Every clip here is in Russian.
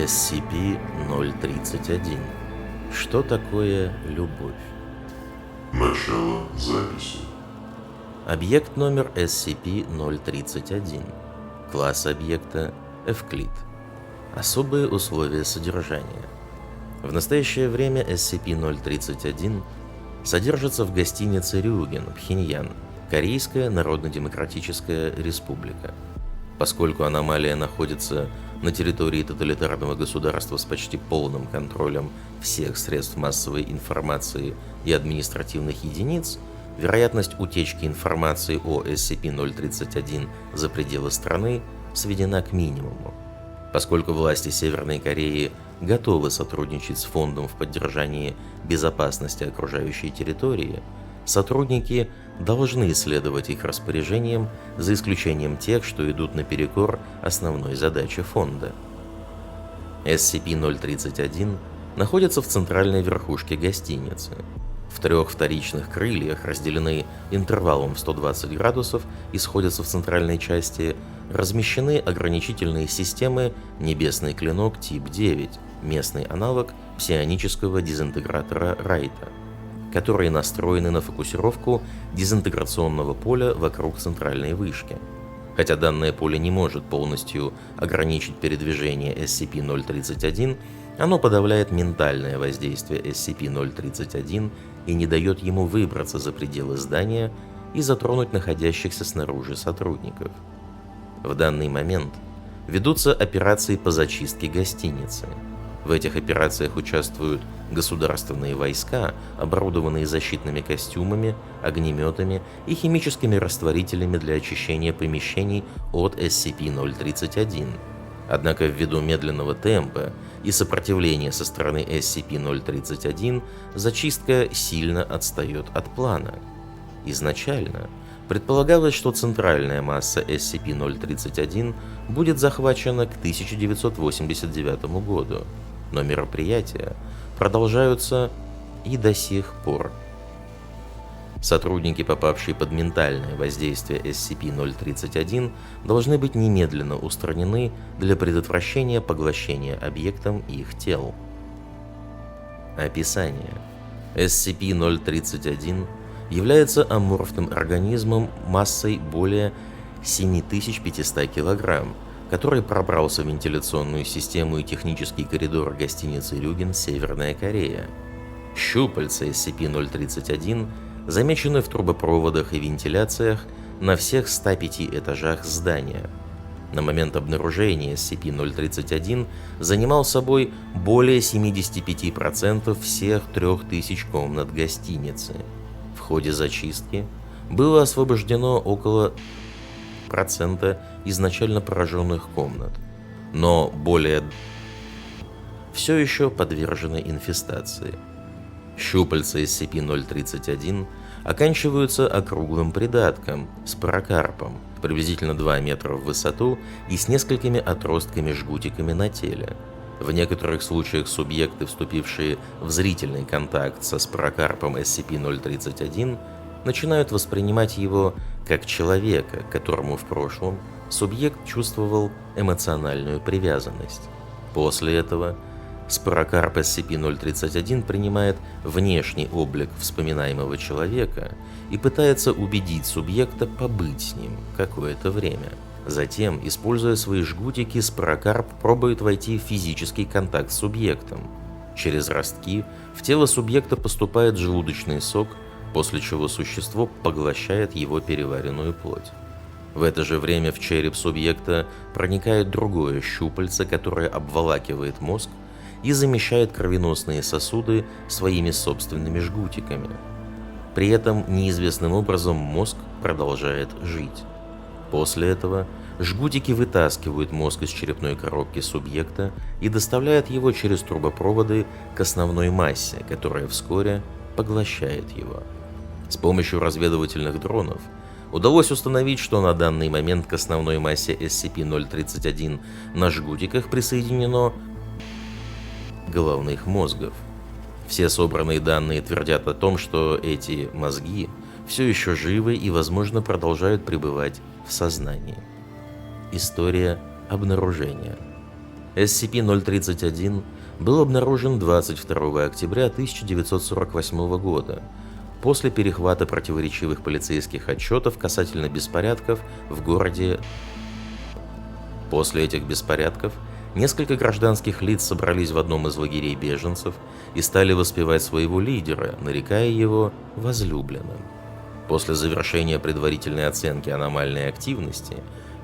SCP-031. Что такое любовь? Начало записи. Объект номер SCP-031. Класс объекта Эвклид. Особые условия содержания. В настоящее время SCP-031 содержится в гостинице Рюген, Пхеньян, Корейская Народно-Демократическая Республика. Поскольку аномалия находится на территории тоталитарного государства с почти полным контролем всех средств массовой информации и административных единиц, вероятность утечки информации о SCP-031 за пределы страны сведена к минимуму. Поскольку власти Северной Кореи готовы сотрудничать с Фондом в поддержании безопасности окружающей территории, сотрудники должны следовать их распоряжениям, за исключением тех, что идут наперекор основной задаче Фонда. SCP-031 находится в центральной верхушке гостиницы. В 3 вторичных крыльях, разделены интервалом в 120 градусов и сходятся в центральной части, размещены ограничительные системы «Небесный клинок тип 9», местный аналог псионического дезинтегратора Райта, которые настроены на фокусировку дезинтеграционного поля вокруг центральной вышки. Хотя данное поле не может полностью ограничить передвижение SCP-031, оно подавляет ментальное воздействие SCP-031 и не дает ему выбраться за пределы здания и затронуть находящихся снаружи сотрудников. В данный момент ведутся операции по зачистке гостиницы. В этих операциях участвуют государственные войска, оборудованные защитными костюмами, огнеметами и химическими растворителями для очищения помещений от SCP-031. Однако ввиду медленного темпа и сопротивления со стороны SCP-031 зачистка сильно отстает от плана. Изначально предполагалось, что центральная масса SCP-031 будет захвачена к 1989 году, но мероприятия продолжаются и до сих пор. Сотрудники, попавшие под ментальное воздействие SCP-031, должны быть немедленно устранены для предотвращения поглощения объектом их тел. Описание. SCP-031 является аморфным организмом массой более 7500 кг, который пробрался в вентиляционную систему и технический коридор гостиницы Рюген, Северная Корея. Щупальца SCP-031 замечены в трубопроводах и вентиляциях на всех 105 этажах здания. На момент обнаружения SCP-031 занимал собой более 75% всех 3000 комнат гостиницы. В ходе зачистки было освобождено около процента изначально пораженных комнат, но более все еще подвержены инфестации. Щупальца SCP-031 оканчиваются округлым придатком, спорокарпом, приблизительно 2 метра в высоту и с несколькими отростками-жгутиками на теле. В некоторых случаях субъекты, вступившие в зрительный контакт со спорокарпом SCP-031, начинают воспринимать его как человека, к которому в прошлом субъект чувствовал эмоциональную привязанность. После этого спорокарп SCP-031 принимает внешний облик вспоминаемого человека и пытается убедить субъекта побыть с ним какое-то время. Затем, используя свои жгутики, спорокарп пробует войти в физический контакт с субъектом. Через ростки в тело субъекта поступает желудочный сок, после чего существо поглощает его переваренную плоть. В это же время в череп субъекта проникает другое щупальце, которое обволакивает мозг и замещает кровеносные сосуды своими собственными жгутиками. При этом неизвестным образом мозг продолжает жить. После этого жгутики вытаскивают мозг из черепной коробки субъекта и доставляют его через трубопроводы к основной массе, которая вскоре поглощает его. С помощью разведывательных дронов удалось установить, что на данный момент к основной массе SCP-031 на жгутиках присоединено головных мозгов. Все собранные данные твердят о том, что эти мозги все еще живы и, возможно, продолжают пребывать в сознании. История обнаружения. SCP-031 был обнаружен 22 октября 1948 года после перехвата противоречивых полицейских отчетов касательно беспорядков в городе. После этих беспорядков несколько гражданских лиц собрались в одном из лагерей беженцев и стали воспевать своего лидера, нарекая его возлюбленным. После завершения предварительной оценки аномальной активности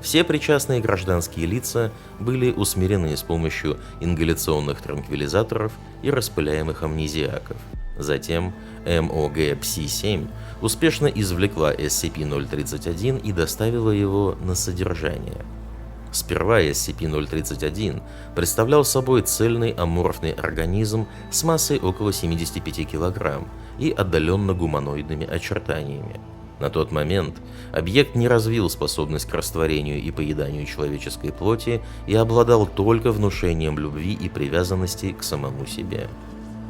все причастные гражданские лица были усмирены с помощью ингаляционных транквилизаторов и распыляемых амнезиаков. Затем МОГ-ПСИ-7 успешно извлекла SCP-031 и доставила его на содержание. Сперва SCP-031 представлял собой цельный аморфный организм с массой около 75 кг и отдаленно гуманоидными очертаниями. На тот момент объект не развил способность к растворению и поеданию человеческой плоти и обладал только внушением любви и привязанности к самому себе.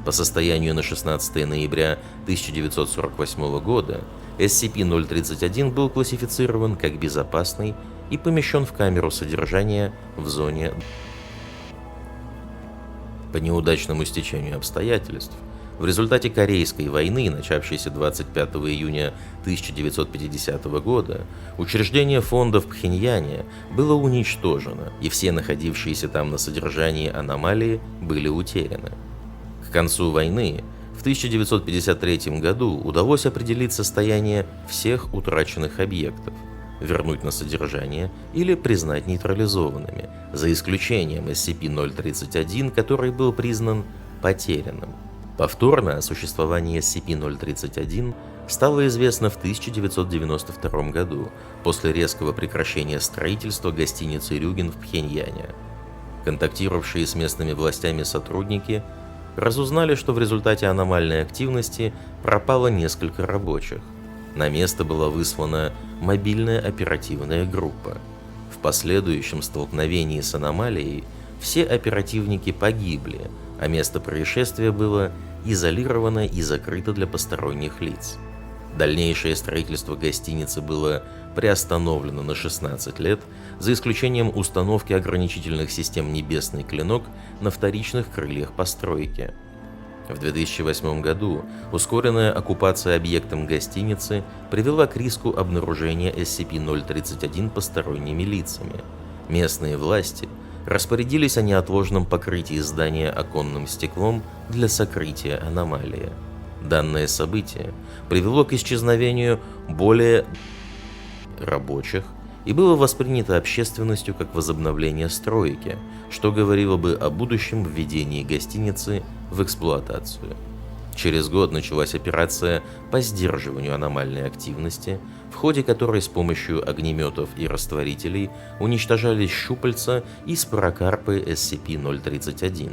По состоянию на 16 ноября 1948 года SCP-031 был классифицирован как безопасный и помещен в камеру содержания в зоне. По неудачному стечению обстоятельств, в результате Корейской войны, начавшейся 25 июня 1950 года, учреждение фонда в Пхеньяне было уничтожено, и все находившиеся там на содержании аномалии были утеряны. К концу войны, в 1953 году, удалось определить состояние всех утраченных объектов, вернуть на содержание или признать нейтрализованными, за исключением SCP-031, который был признан потерянным. Повторно о существовании SCP-031 стало известно в 1992 году, после резкого прекращения строительства гостиницы «Рюген» в Пхеньяне. Контактировавшие с местными властями сотрудники разузнали, что в результате аномальной активности пропало несколько рабочих. На место была выслана мобильная оперативная группа. В последующем столкновении с аномалией все оперативники погибли, а место происшествия было изолировано и закрыто для посторонних лиц. Дальнейшее строительство гостиницы было приостановлено на 16 лет, за исключением установки ограничительных систем «Небесный клинок» на вторичных крыльях постройки. В 2008 году ускоренная оккупация объектом гостиницы привела к риску обнаружения SCP-031 посторонними лицами. Местные власти распорядились о неотложном покрытии здания оконным стеклом для сокрытия аномалии. Данное событие привело к исчезновению более рабочих и было воспринято общественностью как возобновление стройки, что говорило бы о будущем введении гостиницы в эксплуатацию. Через год началась операция по сдерживанию аномальной активности, в ходе которой с помощью огнеметов и растворителей уничтожались щупальца и спорокарпы SCP-031.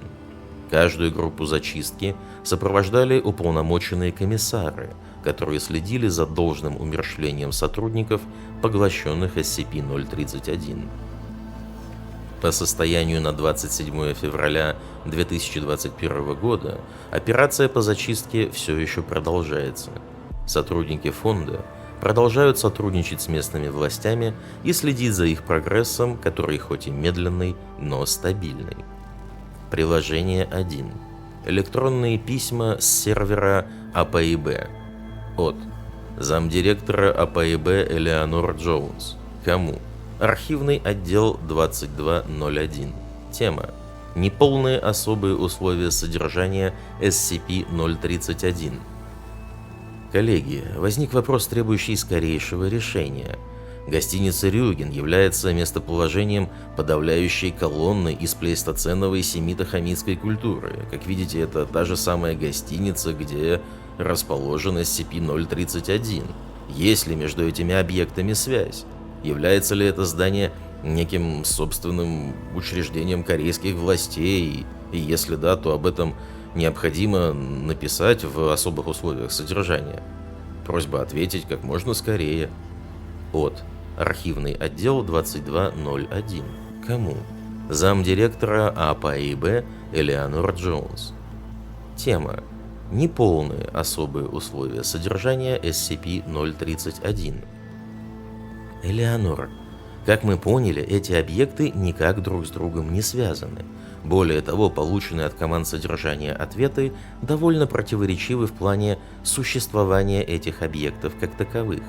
Каждую группу зачистки сопровождали уполномоченные комиссары, которые следили за должным умерщвлением сотрудников, поглощенных SCP-031. По состоянию на 27 февраля 2021 года операция по зачистке все еще продолжается. Сотрудники фонда продолжают сотрудничать с местными властями и следить за их прогрессом, который хоть и медленный, но стабильный. Приложение 1. Электронные письма с сервера АПИБ. От замдиректора АПИБ Элеонор Джонс. Кому? Архивный отдел 2201. Тема. Неполные особые условия содержания SCP-031. Коллеги, возник вопрос, требующий скорейшего решения. Гостиница «Рюген» является местоположением подавляющей колонны из плейстоценовой семито-хамитской культуры. Как видите, это та же самая гостиница, где расположен SCP-031. Есть ли между этими объектами связь? Является ли это здание неким собственным учреждением корейских властей? И если да, то об этом необходимо написать в особых условиях содержания. Просьба ответить как можно скорее. От архивный отдел 2201. Кому? Замдиректора АПИБ Элеонор Джонс. Тема. Неполные особые условия содержания SCP-031. Элеонор, как мы поняли, эти объекты никак друг с другом не связаны. Более того, полученные от команд содержания ответы довольно противоречивы в плане существования этих объектов как таковых.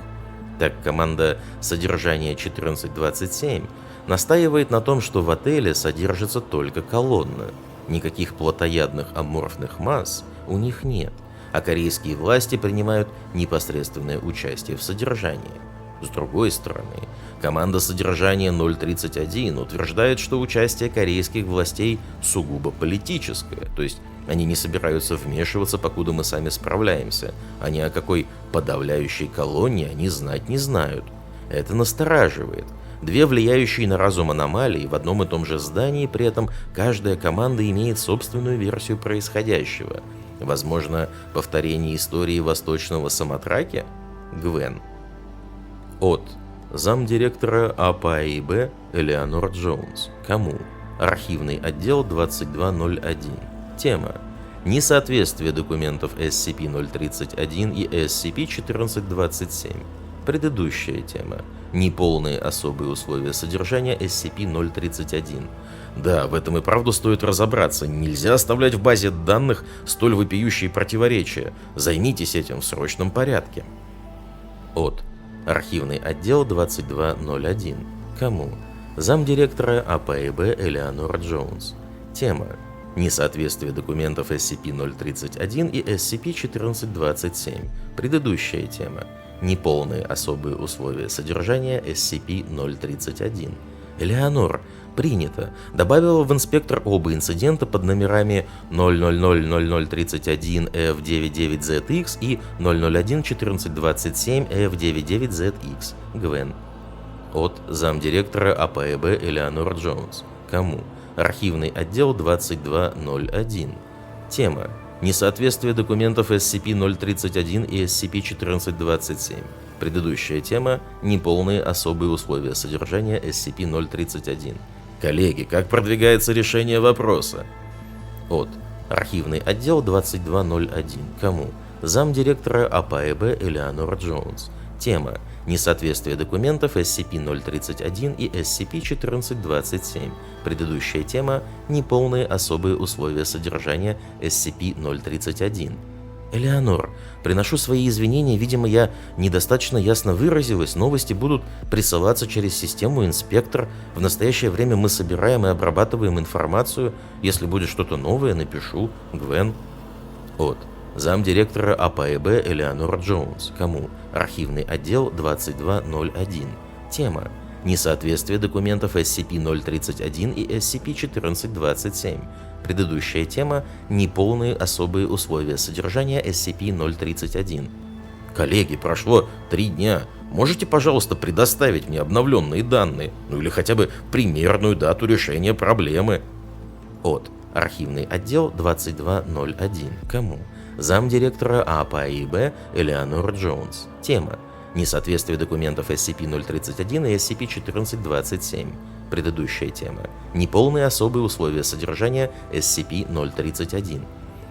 Так, команда содержания 1427 настаивает на том, что в отеле содержится только колонна. Никаких плотоядных аморфных масс у них нет, а корейские власти принимают непосредственное участие в содержании. С другой стороны, команда содержания 031 утверждает, что участие корейских властей сугубо политическое, то есть они не собираются вмешиваться, покуда мы сами справляемся, а ни о какой подавляющей колонии они знать не знают. Это настораживает. Две влияющие на разум аномалии в одном и том же здании, при этом каждая команда имеет собственную версию происходящего. Возможно, повторение истории восточного Самотраки? Гвен. От замдиректора АПАИБ Элеонор Джонс. Кому? Архивный отдел 2201. Тема: несоответствие документов SCP-031 и SCP-1427. Предыдущая тема: неполные особые условия содержания SCP-031. Да, в этом и правду стоит разобраться. Нельзя оставлять в базе данных столь вопиющие противоречия. Займитесь этим в срочном порядке. От архивный отдел 2201. Кому? Замдиректора АПАИБ Элеонор Джонс. Тема: несоответствие документов SCP-031 и SCP-1427. Предыдущая тема: неполные особые условия содержания SCP-031. Элеонор, принято. Добавила в инспектор оба инцидента под номерами 0000031F99ZX и 0011427F99ZX. Гвен. От замдиректора АПАИБ Элеонор Джонс. Кому? Архивный отдел 2201. Тема: несоответствие документов SCP-031 и SCP-1427. Предыдущая тема: неполные особые условия содержания SCP-031. Коллеги, как продвигается решение вопроса? От архивный отдел 2201. Кому? Замдиректора АПАИБ Элеонор Джонс. Тема: несоответствие документов SCP-031 и SCP-1427. Предыдущая тема: неполные особые условия содержания SCP-031. Элеонор, приношу свои извинения, видимо, я недостаточно ясно выразилась, новости будут присылаться через систему «Инспектор». В настоящее время мы собираем и обрабатываем информацию. Если будет что-то новое, напишу. Гвен. От замдиректора АПАИБ Элеонор Джонс. Кому? Архивный отдел 2201. Тема: несоответствие документов SCP-031 и SCP-1427. Предыдущая тема: неполные особые условия содержания SCP-031. Коллеги, прошло 3 дня. Можете, пожалуйста, предоставить мне обновленные данные? Ну или хотя бы примерную дату решения проблемы? От архивный отдел 2201. Кому? Замдиректора АПАИБ Элеонор Джонс. Тема: несоответствие документов SCP-031 и SCP-1427. Предыдущая тема: неполные особые условия содержания SCP-031.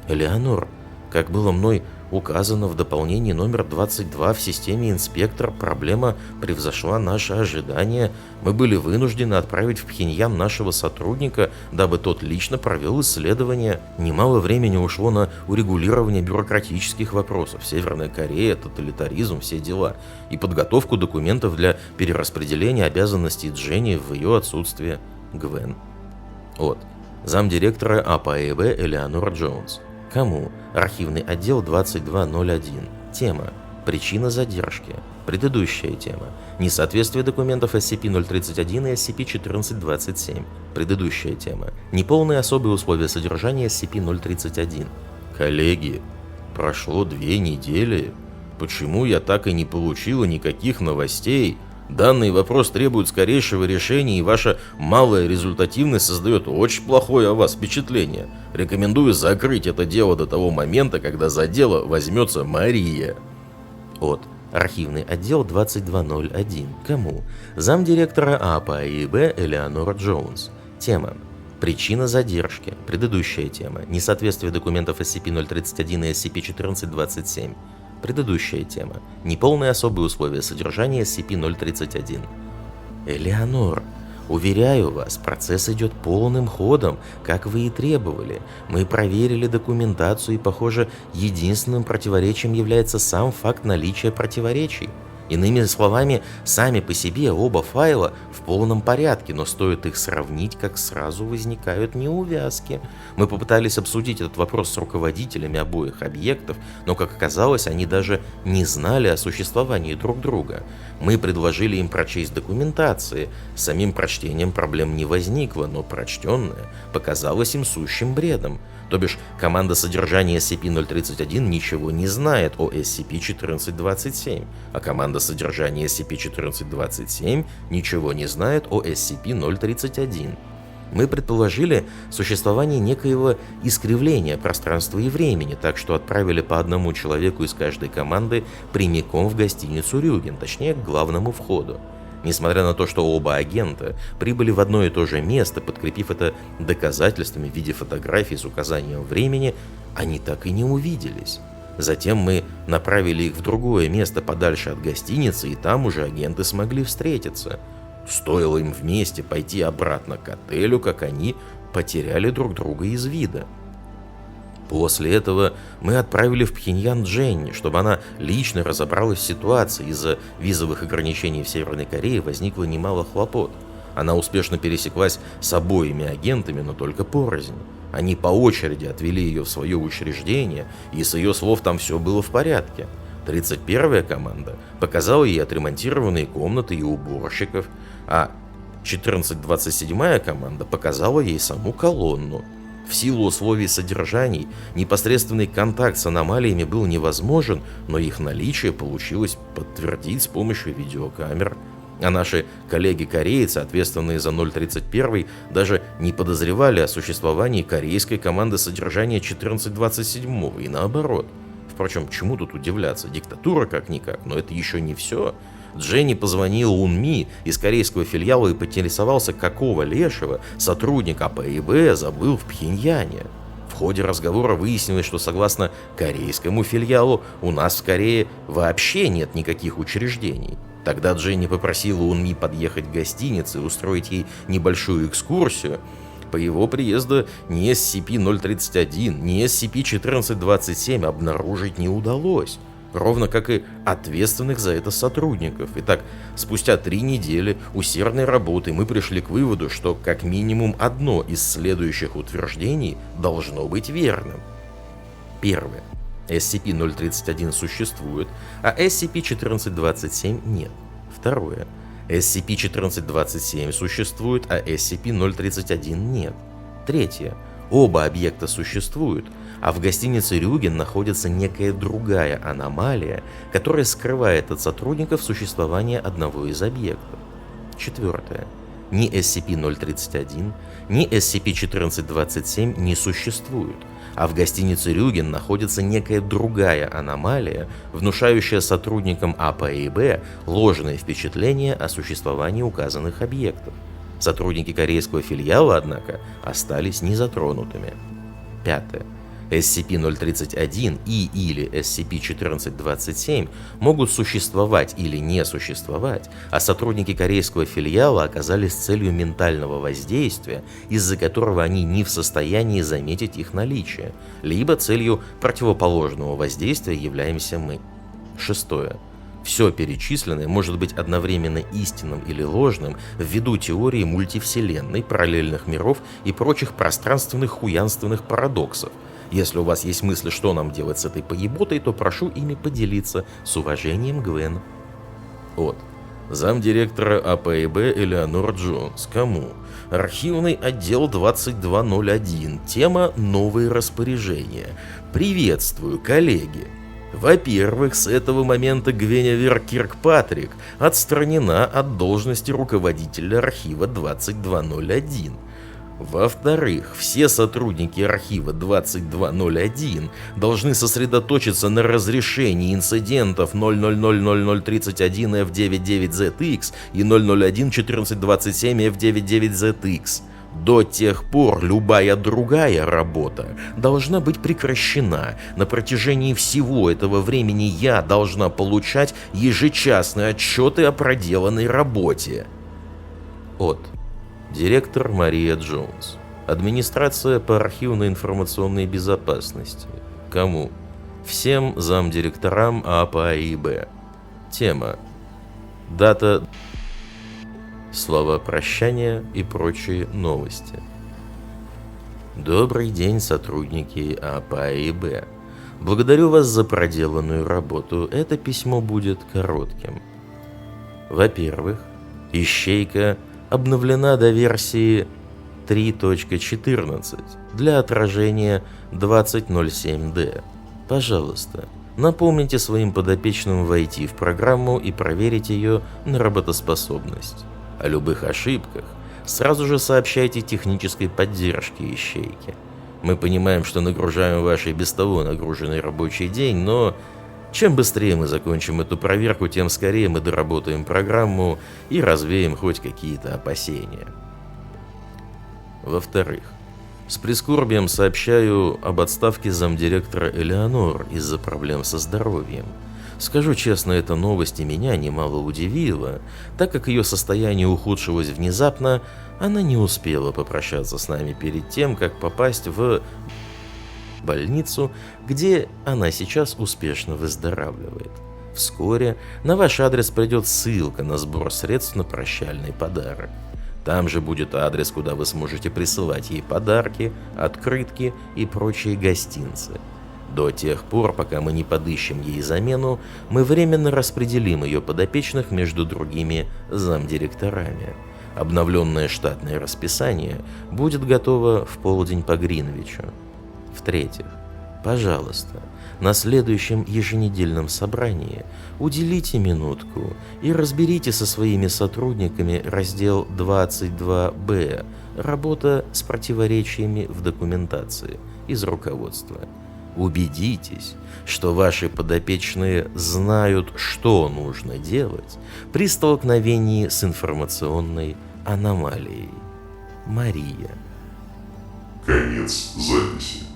Элеонор, как было мной указано в дополнении номер 22 в системе «Инспектор», проблема превзошла наши ожидания. Мы были вынуждены отправить в Пхеньян нашего сотрудника, дабы тот лично провел исследование. Немало времени ушло на урегулирование бюрократических вопросов. Северная Корея, тоталитаризм, все дела. И подготовку документов для перераспределения обязанностей Дженни в ее отсутствие. Гвен. От замдиректора АПАИБ Элеонор Джонс. Кому? Архивный отдел 2201. Тема: причина задержки. Предыдущая тема: несоответствие документов SCP-031 и SCP-1427. Предыдущая тема: неполные особые условия содержания SCP-031. Коллеги, прошло 2 недели. Почему я так и не получила никаких новостей? Данный вопрос требует скорейшего решения, и ваша малая результативность создает очень плохое о вас впечатление. Рекомендую закрыть это дело до того момента, когда за дело возьмется Мария. От архивный отдел 2201. Кому? Замдиректора АПАИБ Элеонор Джонс. Тема: причина задержки. Предыдущая тема: несоответствие документов SCP-031 и SCP-1427. Предыдущая тема: неполные особые условия содержания SCP-031. Элеонор, Уверяю вас, процесс идет полным ходом, как вы и требовали. Мы проверили документацию, и, похоже, единственным противоречием является сам факт наличия противоречий. Иными словами, сами по себе оба файла в полном порядке, но стоит их сравнить, как сразу возникают неувязки. Мы попытались обсудить этот вопрос с руководителями обоих объектов, но, как оказалось, они даже не знали о существовании друг друга. Мы предложили им прочесть документации. С самим прочтением проблем не возникло, но прочтенное показалось им сущим бредом. То бишь, команда содержания SCP-031 ничего не знает о SCP-1427, а команда содержания SCP-1427 ничего не знает о SCP-031. Мы предположили существование некоего искривления пространства и времени, так что отправили по одному человеку из каждой команды прямиком в гостиницу Рюген, точнее, к главному входу. Несмотря на то, что оба агента прибыли в одно и то же место, подкрепив это доказательствами в виде фотографий с указанием времени, они так и не увиделись. Затем мы направили их в другое место подальше от гостиницы, и там уже агенты смогли встретиться. Стоило им вместе пойти обратно к отелю, как они потеряли друг друга из вида. После этого мы отправили в Пхеньян Дженни, чтобы она лично разобралась в ситуации. Из-за визовых ограничений в Северной Корее возникло немало хлопот. Она успешно пересеклась с обоими агентами, но только порознь. Они по очереди отвели ее в свое учреждение, и с ее слов там все было в порядке. 31-я команда показала ей отремонтированные комнаты и уборщиков, а 1427-я команда показала ей саму колонну. В силу условий содержаний непосредственный контакт с аномалиями был невозможен, но их наличие получилось подтвердить с помощью видеокамер. А наши коллеги-корейцы, ответственные за 031, даже не подозревали о существовании корейской команды содержания 1427 и наоборот. Впрочем, чему тут удивляться? Диктатура как-никак, но это еще не все. Дженни позвонил Унми из корейского филиала и поинтересовался, какого лешего сотрудник АПИБ забыл в Пхеньяне. В ходе разговора выяснилось, что согласно корейскому филиалу у нас в Корее вообще нет никаких учреждений. Тогда Дженни попросила Унми подъехать к гостинице и устроить ей небольшую экскурсию. По его приезду ни SCP-031, ни SCP-1427 обнаружить не удалось, ровно как и ответственных за это сотрудников. Итак, спустя 3 недели усердной работы мы пришли к выводу, что как минимум одно из следующих утверждений должно быть верным. Первое. SCP-031 существует, а SCP-1427 нет. Второе. SCP-1427 существует, а SCP-031 нет. Третье. Оба объекта существуют, а в гостинице Рюген находится некая другая аномалия, которая скрывает от сотрудников существование одного из объектов. Четвертое. Ни SCP-031, ни SCP-1427 не существуют, а в гостинице Рюген находится некая другая аномалия, внушающая сотрудникам АПИБ ложное впечатление о существовании указанных объектов. Сотрудники корейского филиала, однако, остались незатронутыми. Пятое. SCP-031 или SCP-1427 могут существовать или не существовать, а сотрудники корейского филиала оказались целью ментального воздействия, из-за которого они не в состоянии заметить их наличие, либо целью противоположного воздействия являемся мы. Шестое. Все перечисленное может быть одновременно истинным или ложным ввиду теории мультивселенной, параллельных миров и прочих пространственных хуянственных парадоксов. Если у вас есть мысли, что нам делать с этой поеботой, то прошу ими поделиться. С уважением, Гвен. От. Замдиректора АПИБ Элеонор Джонс. Кому? Архивный отдел 2201. Тема «Новые распоряжения». Приветствую, коллеги. Во-первых, с этого момента Гвеневер Киркпатрик отстранена от должности руководителя архива 2201. Во-вторых, все сотрудники архива 2201 должны сосредоточиться на разрешении инцидентов 000031F99ZX и 0011427F99ZX. До тех пор любая другая работа должна быть прекращена. На протяжении всего этого времени я должна получать ежечасные отчеты о проделанной работе. От. Директор Мария Джонс. Администрация по архивно-информационной безопасности. Кому? Всем замдиректорам АПАИБ. Тема. Дата. Слова прощания и прочие новости. Добрый день, сотрудники АПАИБ. Благодарю вас за проделанную работу. Это письмо будет коротким. Во-первых, ищейка обновлена до версии 3.14 для отражения 2007D. Пожалуйста, напомните своим подопечным войти в программу и проверить ее на работоспособность. О любых ошибках сразу же сообщайте технической поддержке ищейки. Мы понимаем, что нагружаем ваш и без того нагруженный рабочий день, но чем быстрее мы закончим эту проверку, тем скорее мы доработаем программу и развеем хоть какие-то опасения. Во-вторых, с прискорбием сообщаю об отставке замдиректора Элеонор из-за проблем со здоровьем. Скажу честно, эта новость и меня немало удивила, так как ее состояние ухудшилось внезапно, она не успела попрощаться с нами перед тем, как попасть в больницу, где она сейчас успешно выздоравливает. Вскоре на ваш адрес придет ссылка на сбор средств на прощальный подарок. Там же будет адрес, куда вы сможете присылать ей подарки, открытки и прочие гостинцы. До тех пор, пока мы не подыщем ей замену, мы временно распределим ее подопечных между другими замдиректорами. Обновленное штатное расписание будет готово в полдень по Гринвичу. В-третьих, пожалуйста, на следующем еженедельном собрании уделите минутку и разберите со своими сотрудниками раздел 22Б «Работа с противоречиями в документации» из руководства. Убедитесь, что ваши подопечные знают, что нужно делать при столкновении с информационной аномалией. Мария. Конец записи.